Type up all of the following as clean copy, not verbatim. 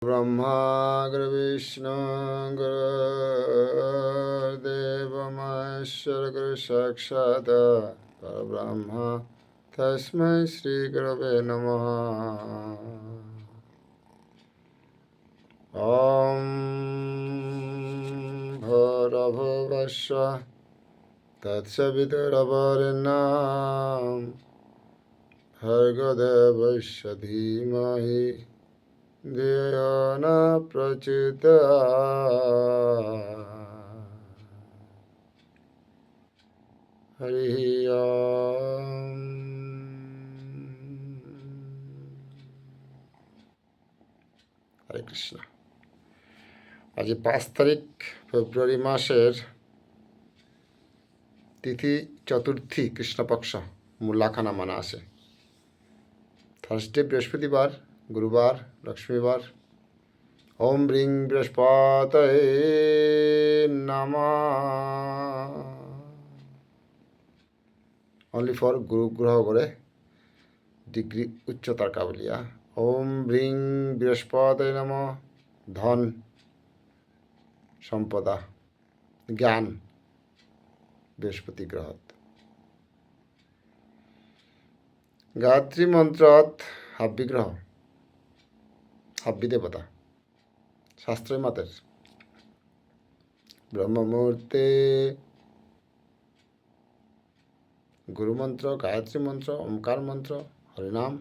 ब्रह्मा गुरुविष्णु गुरुदेव महेश्वर गुरु साक्षात् परब्रह्म तस्मै श्री गुरवे नमः। ॐ भूर्भुवस्सुः तत्सवितुर्वरेण्यं भर्गदेवस्य धीमहि धियो न प्रचोदयात्। हरि ओम। हरे कृष्ण। आज 5 तारीख फेब्रुआरी मासेर तिथि चतुर्थी कृष्णपक्ष मूलाखाना माना आछे। थार्सडे बृहस्पतिवार गुरुवार लक्ष्मीवार। ओम ह्रीं बृहस्पतये नमः। ओनली फॉर गुरु ग्रह करे डिग्री उच्चतार काबलिया। ओम ह्रीं बृहस्पतये नमः। धन सम्पदा ज्ञान बृहस्पति ग्रहत। गायत्री मंत्रत हाब्बी ग्रह हाब्बी देवता शास्त्र मतेर ब्रह्म मुहूर्ते गुरु मंत्र गायत्री मंत्र ओंकार मंत्र हरिनाम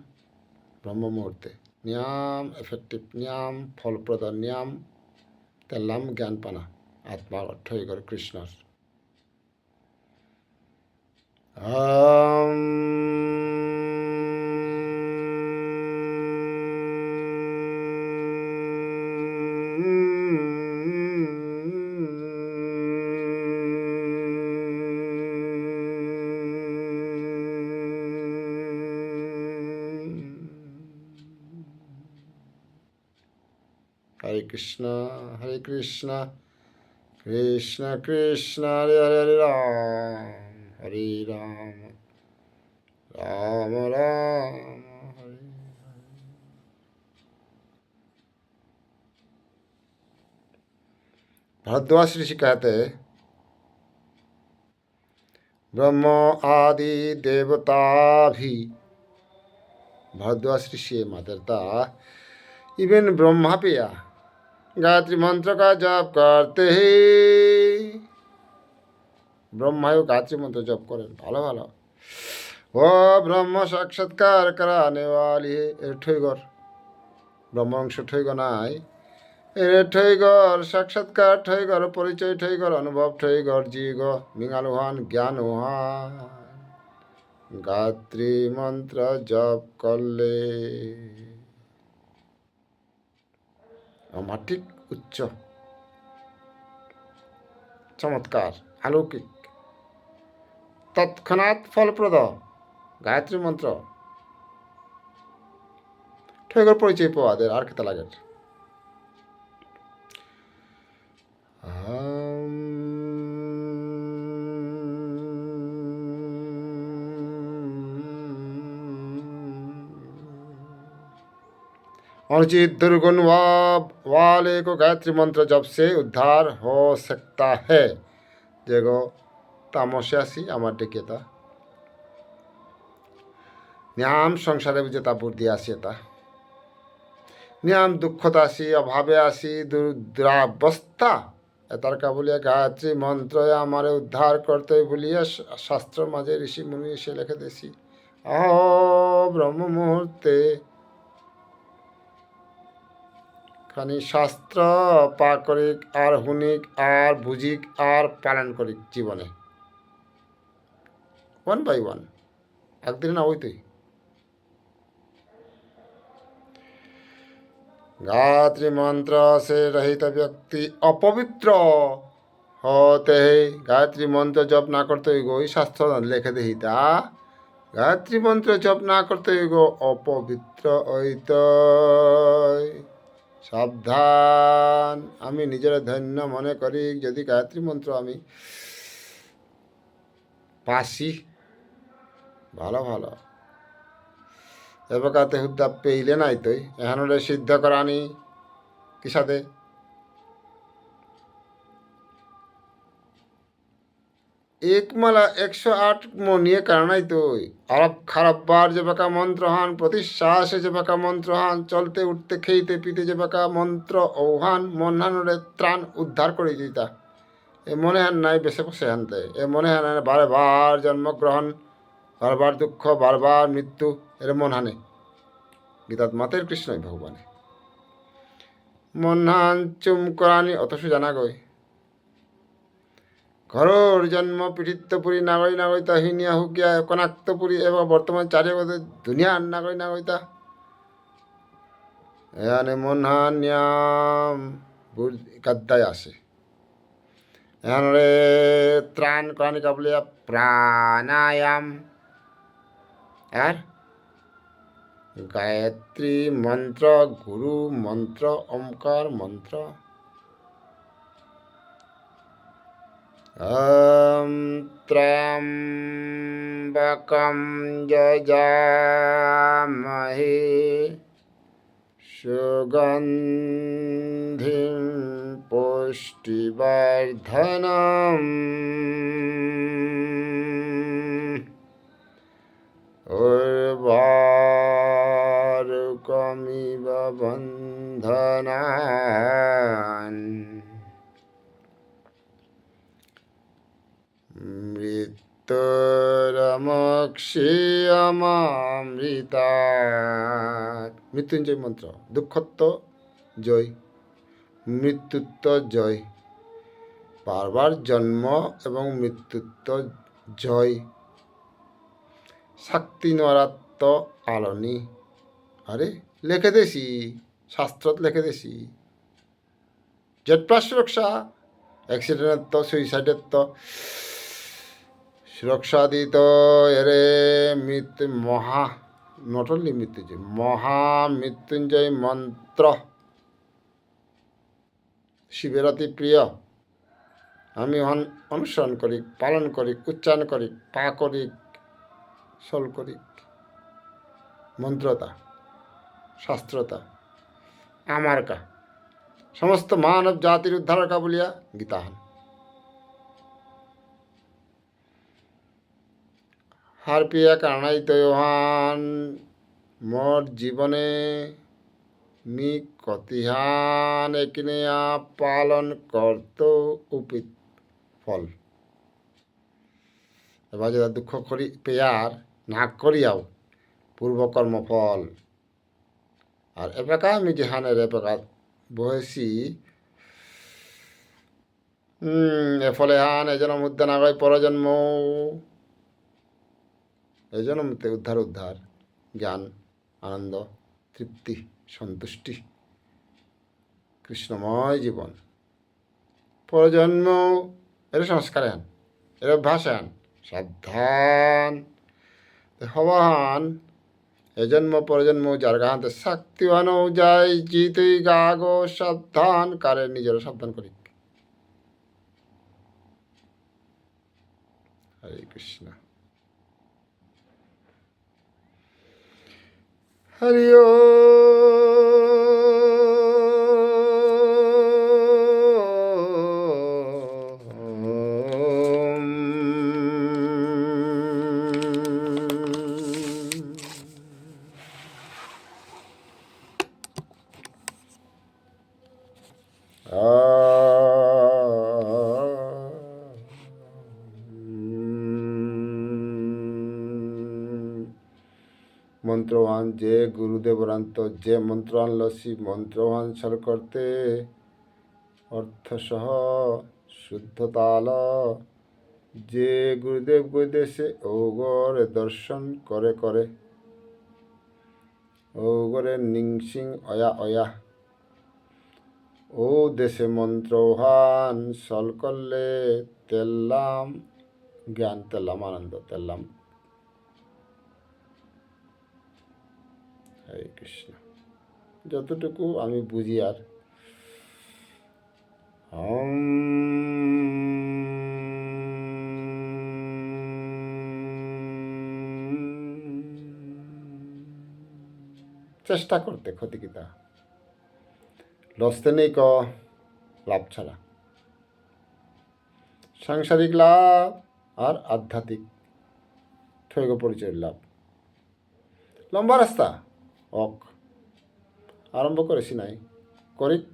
ब्रह्म मुहूर्ते नियम एफेक्टिव नियम फलप्रद नियम तेलाम ज्ञान पाना आत्मा अर्थई कर कृष्णर। हरे कृष्णा कृष्ण कृष्ण हरे हरे हरे राम राम राम हरे। भरद्वाज ऋषि कहते ब्रह्म आदि देवता भी भरद्वाज ऋषि मातरता इवन ब्रह्मा पिया गायत्री मंत्र का जप करते ही ब्रह्मायो गायत्री मंत्र जप करें भालो भालो वो ब्रह्म साक्षात्कार कराने वाली है ठईगर ब्रह्मांश ठईग नाई ठईगर साक्षात्कार ठईगर परिचय ठईगर अनुभव ठईगर जीग मिंगालुहान ज्ञान हुहान गायत्री मंत्र जप करले अमाटिक उच्च चमत्कार अलौकिक तत्क्षणात् फलप्रद गायत्री मंत्र ठेगर परिचय पाওয়াদের আর কেতা লাগে। अनुचित दुर्गुण वाले को गायत्री मंत्र जप से उद्धार हो सकता है। देखो तामसे आसी आमार डेकेता नियाम संसारे जेता बुद्धि आसी एता नियाम दुखता आसी अभावे आसी दुरावस्था एतार का बोलिया गायत्री मंत्र आमारे उद्धार करते बोलिया शास्त्र माঝে ऋषि मुनि एसे लिखे देसी अहो ब्रह्म मुहूर्ते खानी शास्त्र पाकरिक और हुनिक और बुझिक और पालन करिक जीवने वन बाई वन एक दिन ना होते गायत्री मंत्र से रहित व्यक्ति अपवित्र होते हैं। गायत्री मंत्र जप ना करते गो शास्त्र लेखे देता गायत्री मंत्र जप ना करते गो अपवित्र होते सावधान। आमी निजेर धन्य मने करी यदि गायत्री मंत्र आमी पासी भालो भालो एवकाते हुद्दा पेइले नाई तो एहानले सिद्ध करानी কিসাদে একমালা 108 মনিয়ে কারণাই তুই আরব খারাপ বার যে বাঁকা মন্ত্রহান প্রতিশ্বাসে যে বাঁকা মন্ত্রহান চলতে উঠতে খেইতে পিতে যে বাঁকা মন্ত্র ঔহান মনহানুরে ত্রাণ উদ্ধার করে দিতা এ মনে হান নাই বেছে বসে আনতে এ মনে হান বারবার জন্মগ্রহণ বারবার দুঃখ বারবার মৃত্যু এর মন হানে গীতাত মাতের কৃষ্ণই ভগবানে মনহান চুম করানি অথচ জানা গই ঘরর জন্ম পীঠিত্বপুরী নাগৈ নাগৈতা হিনিয়া হুকিয়া কনাক্তপুরী এবং বর্তমান চারিগত দুনিয়ার নাগৈ নাগৈতা এখানে মনহান্যাম কাদ্দায় আসে এখানে ত্রাণ করানি কাবলিয়া প্রাণায়াম আর গায়ত্রী মন্ত্র গুরু মন্ত্র ওমকার মন্ত্র ত্র্যম্বকম যজামহে সুগন্ধিম পুষ্টিবর্ধনম উর্বারুকমিব বন্ধনান মৃত্যুরমক্ষিয়মামৃতা মৃত্যুঞ্জয় মন্ত্র দুঃখত্ব জয় মৃত্যুত্ব জয় বারবার জন্ম এবং মৃত্যুত্ব জয় শক্তি নরাত্ম আলনি আরে লিখে দেছি শাস্ত্রত লিখে দেছি জেটপ্লাস সুরক্ষা অ্যাক্সিডেন্টের তো সুইসাইডের তো সুরক্ষা দিত এরে মৃত্যু মহা নট অনলি মৃত্যুঞ্জয় মহামৃত্যুঞ্জয় মন্ত্র শিবের অতি প্রিয় আমি অনুসরণ করি পালন করি উচ্চারণ করি পা করি সল করি মন্ত্রতা শাস্ত্রতা আমার কা সমস্ত মানব জাতির উদ্ধারকা বলিয়া গীতাহান হার পিয়া কারণাই তয়হান মোর জীবনে মি কতিহান একিনিয়া পালন করত উপিত ফল এবার যেটা দুঃখ করি পেয়ার না করিয়াও পূর্বকর্ম ফল আর এবেকা আমি যেহানের এবেকা বহেছি এফলে হান এজন মুদ্রা নাগয় পরজন্ম এজন্য উদ্ধার জ্ঞান আনন্দ তৃপ্তি সন্তুষ্টি কৃষ্ণময় জীবন পরজন্ম এর সংস্কার হন এর অভ্যাস হন সাবধান হবাহান এজন্ম পরজন্ম যার গাহান্তে শক্তিবান যায় জিতুই গাগো সাবধান কারে নিজের সাবধান করি হরে কৃষ্ণ হরি মন্ত্রবান যে গুরুদেবরান্ত যে মন্ত্র আনলসি মন্ত্রবান সর করতে অর্থসহ শুদ্ধতাল যে গুরুদেব গৈদেশে ঔগরে দর্শন করে করে ঔগরে নিংসিং অয়া অয়া ও দেশে মন্ত্রহান সল করলে তেল্লাম জ্ঞান তেল্লাম আনন্দ তেল্লাম হরে কৃষ্ণ যতটুকু আমি বুঝি আর চেষ্টা করতে ক্ষতি কিতা লস্তেনিক লাভ ছাড়া সাংসারিক লাভ আর আধ্যাত্মিক ঠৈগ পরিচয়ের লাভ। লম্বা রাস্তা অক আরম্ভ করেছি নাই করিক।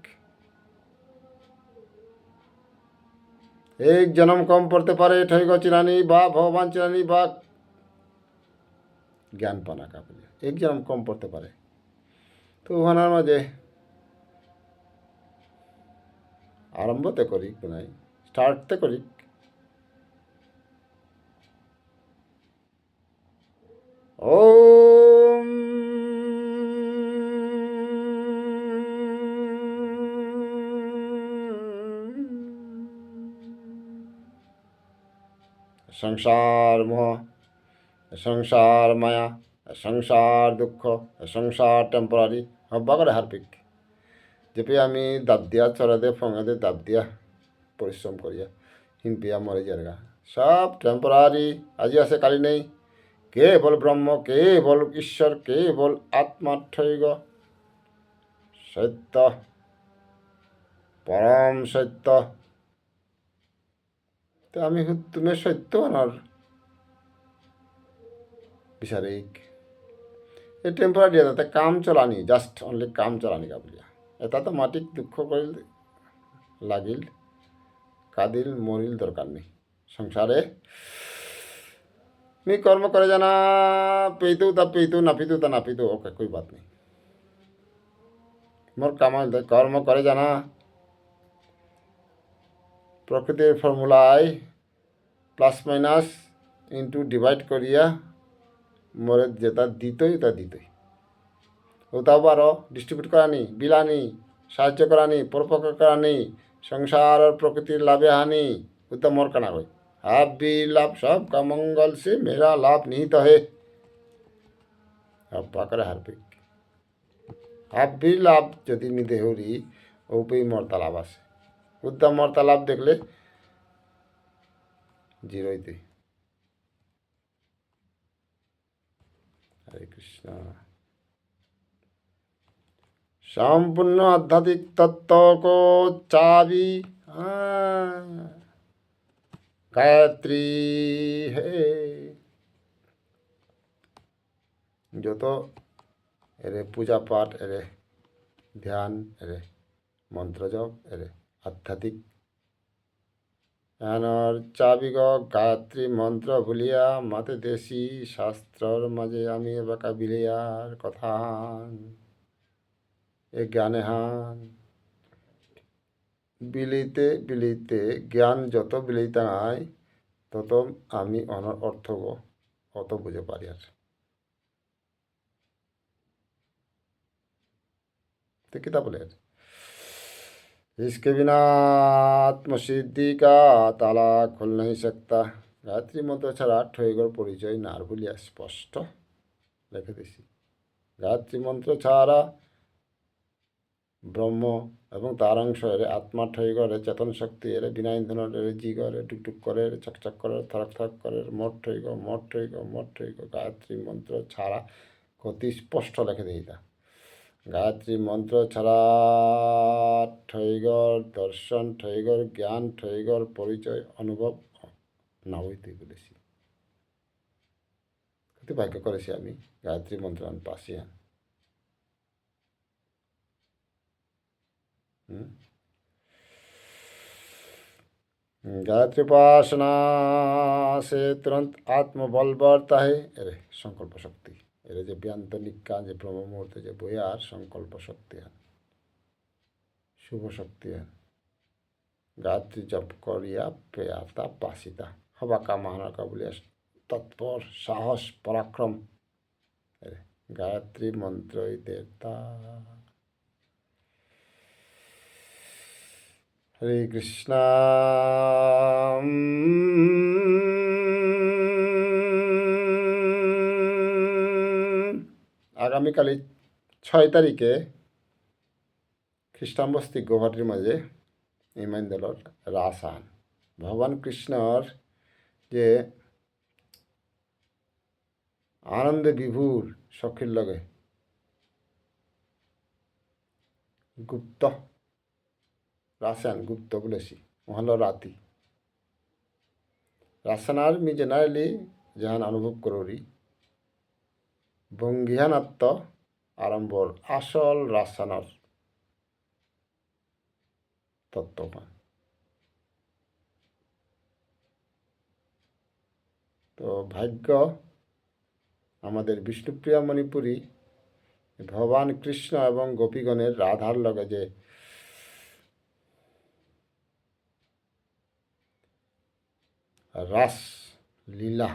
এক জনম কম পড়তে পারে ঠৈগ চিরানি বা ভগবান চিরানি বা জ্ঞান পানা কাপড় এক জনম কম পড়তে পারে। তো ওখানের মাঝে আরম্ভতে করিক নাই স্টার্টতে করিক। ওম সংসার মোহ, সংসার মায়া, সংসার দুঃখ, সংসার টেম্পোরারি হব্বা করে হারপিক যেপি আমি দাব দিয়া চড়া দিয়ে ফঙা দিয়ে দাব দিয়া পরিশ্রম করিয়া হিমপিয়া মরে যারা সব টেম্পোরারি। আজি আছে কালি নেই। কে বল ব্রহ্ম, কে বল ঈশ্বর, কে বল আত্মার্থৈগ সত্য পরম সত্য। তো আমি তুমি সত্য আনার বিচারিক এই টেম্পোরারি তাতে কাম চলানি জাস্ট অনলি কাম চলানি কাবলিয়া এটা তো মাটিক দুঃখ করিল লাগিল কাদিল মরিল দরকার নেই সংসারে। मी कर्म करे जाना पेतू ता पेतू ना पीतू ता ना पीतू ओके कोई बात नहीं। मोर कामाल कर्म करे जाना प्रकृतिर फर्मुलाय प्लस माइनास इनटू डिवाइड करिया मोरे जेता दितई ता दितई ওটাও পারো ডিস্ট্রিবিউট করানি বিলানি সাহায্য করানি পরোপকার করানি সংসার और প্রকৃতির লাভে হানি ওটা মোর কানা কই आप भी लाभ सब का मंगल से मेरा लाभ निहित है। अब पाकर हार्पिक आप भी लाभ যদি নি দেহরি ওপেই মর্তা লাভ আছে উদ্দাম মর্তা লাভ দেখলে জিরোইতে। হরে কৃষ্ণ। সম্পূর্ণ আধ্যাত্মিক তত্ত্ব কো চাবি গায়ত্রী হে। যত এরে পূজা পাঠ এরে ধ্যান এরে মন্ত্র জপ এরে আধ্যাত্মিক এনর চাবিগ গায়ত্রী মন্ত্র ভুলিয়া মাতে দেশি শাস্ত্রর মাঝে আমি বাঁকা বিলিয়ার কথা এ জ্ঞানে হান বিলিতে বিলিতে জ্ঞান যত বিলিতে নাই তত আমি অনর অর্থ অত বুঝে পারি। আর तो किताब बोले इसके बिना आत्मसिद्धि का ताला खुल नहीं सकता। গায়ত্রী মন্ত্র ছাড়া ঠৈগর পরিচয় নার বলিয়া স্পষ্ট লিখে দিছি। গায়ত্রী মন্ত্র ছাড়া ব্রহ্ম এবং তার অংশ এর আত্মা ঠৈগরে চেতন শক্তি এর বিনা ইন্ধনের জিগরে টুকটুক করে চকচক করে থরক থরক করে মোট ঠৈগ মোট ঠৈগ মোট ঠৈগ গায়ত্রী মন্ত্র ছাড়া অতি স্পষ্ট লিখে দিই। গায়ত্রী মন্ত্র ছাড়া ঠৈগর দর্শন ঠৈগর জ্ঞান ঠৈগর পরিচয় অনুভব না হইতে বলেছি। কত ভাগ্য করেছি আমি গায়ত্রী মন্ত্র আমি পাশি হন। गायत्री उपासना से तुरंत आत्मबल बढ़ता है। अरे संकल्प शक्ति এর যে ব্যন্তনিকা যে ব্রহ্ম মুহূর্তে যে বইয়ার সংকল্প শক্তি হন শুভ শক্তি হন গায়ত্রী জপ করিয়া পেয়াতা পাসিতা হবা কামানকা বলিয়া তৎপর সাহস পরাক্রম গায়ত্রী মন্ত্রই দেবতা। হরে কৃষ্ণ। আগামীকাল 6 তারিখে খ্রিস্টান বস্তি গৌহাটির মাঝে ইমান দলের রাস আন ভগবান কৃষ্ণর যে আনন্দে বিভুর সখীর লগে গুপ্ত রাসায়ন গুপ্ত বলেছি মহল রাতি রাসায়নার মি জেনারেলি যাহান অনুভব করি বঙ্গিহানাত্ম আরম্ভর আসল রাসায়নার তত্ত্বপান তো ভাগ্য আমাদের বিষ্ণুপ্রিয়া মণিপুরী ভগবান কৃষ্ণ এবং গোপীগণের রাধার লগে যে রাস লীলা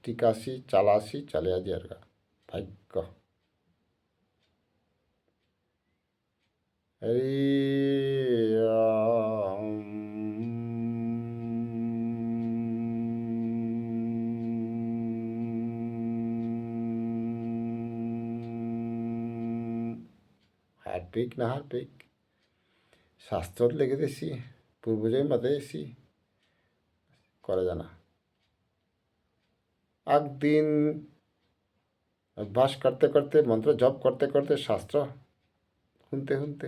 টিকাশি চালাশি চালিয়া যার ভাগ্য হারপিক না হারপিক শাস্ত্রত লিখে দিয়েছি পূর্বজয় মতে এসি করে জানা একদিন অভ্যাস করতে করতে মন্ত্র জপ করতে করতে শাস্ত্র শুনতে শুনতে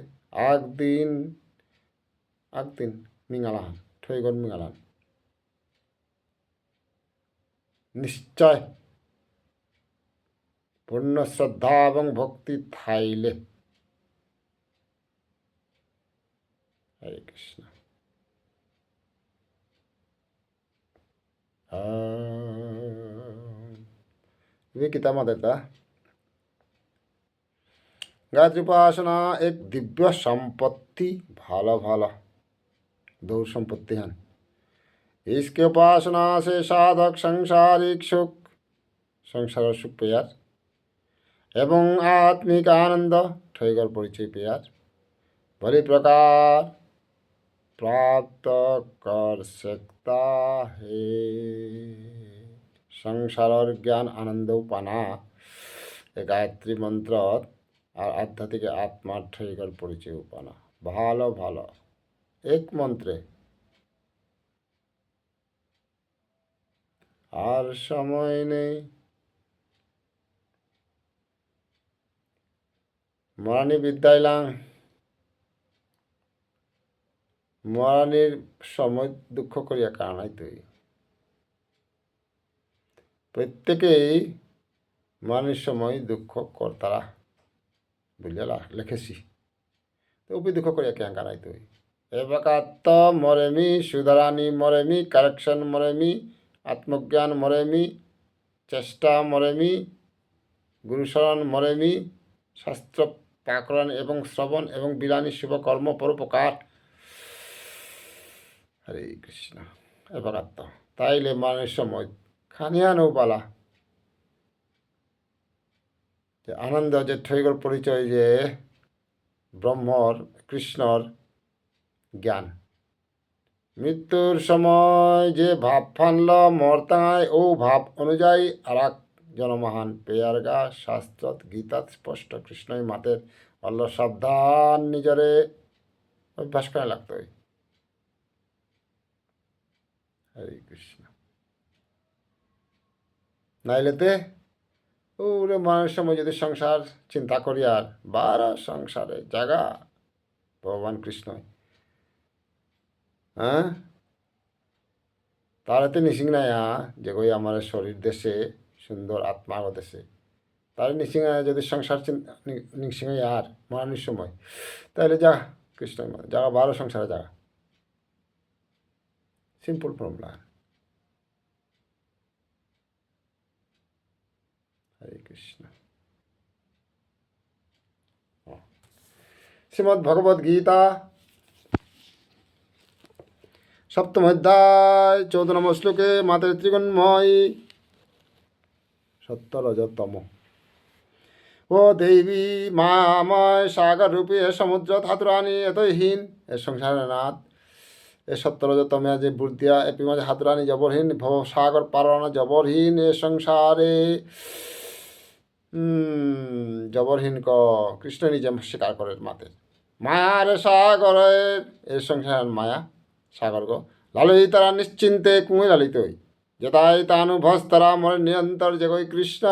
একদিন মিঙালাহান ঠৈগন মিঙালাহান নিশ্চয় পূর্ণ শ্রদ্ধা এবং ভক্তি থাইলে হরে কৃষ্ণ किताब देता गायत्री उपासना एक दिव्य संपत्ति भाला भाला दो संपत्ति हैं इसके उपासना से साधक संसारिक सुख संसार सुख पेयर एवं आत्मिक आनंद ठैगर परिचय पेयर भली प्रकार प्राप्त कर सकता है संसार ज्ञान आनंद पाना गायत्री मंत्र और आध्यात्मिक आत्मा ठैगर परिचय पाना भालो भालो एक मंत्रे আর সময় নেই মরানি বিদ্যাইলাং মরানির সময় দুঃখ করিয়া কারণাই তুই প্রত্যেকেই মরানির সময় দুঃখ কর্তারা বুঝলা লিখেছি তো উপি দুঃখ করিয়া কেন কারণাই তুই এবাকাত্ত মরেমি সুধারানি মরেমি কারেকশন মরেমি আত্মজ্ঞান মরেমি চেষ্টা মরেমি গুরুশরণ মরেমি শাস্ত্র পাকরণ এবং শ্রবণ এবং বিলানী শুভকর্ম পরোপকার হরে কৃষ্ণ এবাকাত্ত তাইলে মানুষ সময় খানিয়া নৌপালা যে আনন্দ যে ঠৈগর পরিচয় যে ব্রহ্মর কৃষ্ণর জ্ঞান মৃত্যুর সময় যে ভাব ফানল মর্তায় ও ভাব অনুযায়ী আর এক জনমহান পেয়ারগা শাস্ত্রত গীতাত স্পষ্ট কৃষ্ণই মাতের অল্ল সাবধান নিজরে অভ্যাস করে লাগতো হরে কৃষ্ণ নাইলেতে ওরে মানুষ সময় যদি সংসার চিন্তা করি আর বারা সংসারে জাগা ভগবান কৃষ্ণ হ্যাঁ তারাতে নিশিংনায়া যে কই আমার শরীর দেশে সুন্দর আত্মা দেশে তার নিশিংনায় যদি সংসার নিশিংয় আর মরানির সময় তাহলে যা কৃষ্ণ জাগা বারো সংসারে জাগা সিম্পল ফর্মুলা হরে কৃষ্ণ শ্রীমদ্ ভগবদ গীতা সপ্তম অধ্যায় 14 নম্বর শ্লোকে মাতের ত্রিগুণময় সত্য রজতম ও দেবী মায়াময় সাগর রূপী এ সমুদ্র হাতুরানি এতহীন এ সংসারের নাথ এ সত্য রজতমে যে বুদ্ধিয়া এপি মাঝে হাতুরানি জবরহীন ভব সাগর পারানা জবরহীন এ সংসারে জবরহীন ক কৃষ্ণ নিজে স্বীকার করেন মাতের মায়ার সাগরের এ সংসারের মায়া সাগর গো লালই তারা নিশ্চিন্তে কুঁয়ে লালিত হই যতাই তানু ভস্তরা মনে নিরন্তর যে কই কৃষ্ণ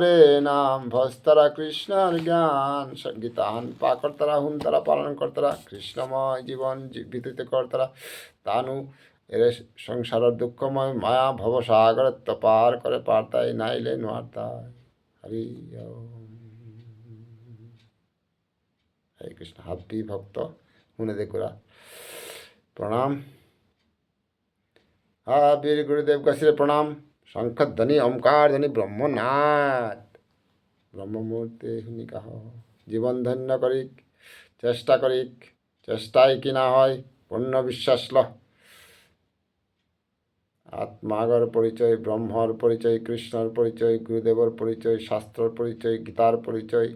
রে নাম ভস্তরা কৃষ্ণর জ্ঞান সঙ্গীতান পাকর্তারা হুন্তরা পালন কর্তারা কৃষ্ণময় জীবন বিতরিত কর্তারা তানু এর সংসারের দুঃখময় মায়া ভবসাগর পার করে পারতাই নাইলে নোয়ারতাই হরি ওম। হরে কৃষ্ণ হাব্বি ভক্ত শুনে দেখুরা প্রণাম। বীর গুরুদেব का सिर प्रणाम। शंख ध्वनि ओंकार ध्वनि ब्रह्मनाथ ব্রহ্মমূর্তি শুনি কাহ জীবন ধন্য করিক চেষ্টা করিক চেষ্টায় কি না হয় পূর্ণ বিশ্বাস ল আত্মাগর পরিচয় ব্রহ্মর পরিচয় কৃষ্ণর পরিচয় গুরুদেবর পরিচয় শাস্ত্রর পরিচয় গীতার পরিচয়